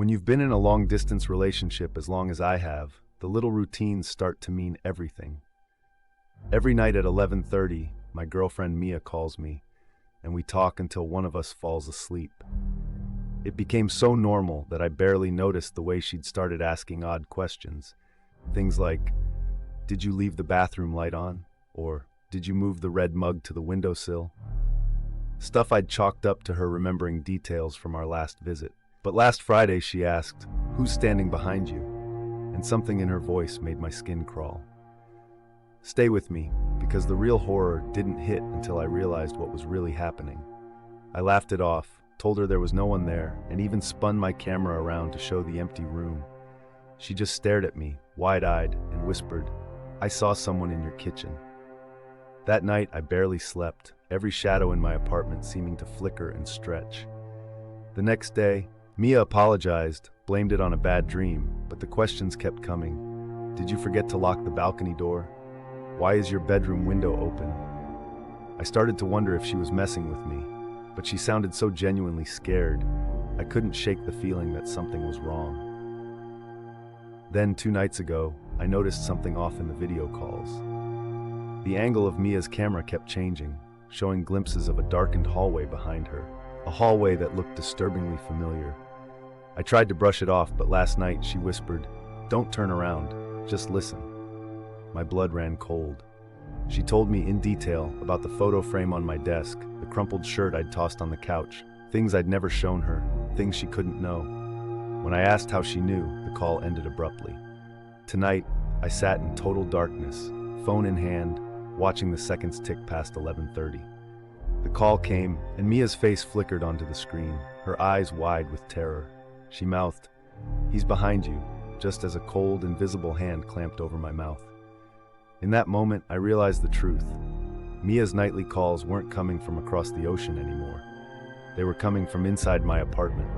When you've been in a long-distance relationship as long as I have, the little routines start to mean everything. Every night at 11:30, my girlfriend Mia calls me, and we talk until one of us falls asleep. It became so normal that I barely noticed the way she'd started asking odd questions. Things like, "Did you leave the bathroom light on?" Or, "Did you move the red mug to the windowsill?" Stuff I'd chalked up to her remembering details from our last visit. But last Friday she asked, "Who's standing behind you?" And something in her voice made my skin crawl. Stay with me, because the real horror didn't hit until I realized what was really happening. I laughed it off, told her there was no one there, and even spun my camera around to show the empty room. She just stared at me, wide-eyed, and whispered, "I saw someone in your kitchen." That night I barely slept, every shadow in my apartment seeming to flicker and stretch. The next day, Mia apologized, blamed it on a bad dream, but the questions kept coming. "Did you forget to lock the balcony door? Why is your bedroom window open?" I started to wonder if she was messing with me, but she sounded so genuinely scared, I couldn't shake the feeling that something was wrong. Then, 2 nights ago, I noticed something off in the video calls. The angle of Mia's camera kept changing, showing glimpses of a darkened hallway behind her, a hallway that looked disturbingly familiar. I tried to brush it off, but last night she whispered, "Don't turn around, just listen." My blood ran cold. She told me in detail about the photo frame on my desk, the crumpled shirt I'd tossed on the couch, things I'd never shown her, things she couldn't know. When I asked how she knew, the call ended abruptly. Tonight, I sat in total darkness, phone in hand, watching the seconds tick past 11:30. The call came, and Mia's face flickered onto the screen, her eyes wide with terror. She mouthed, "He's behind you," just as a cold, invisible hand clamped over my mouth. In that moment, I realized the truth. Mia's nightly calls weren't coming from across the ocean anymore. They were coming from inside my apartment,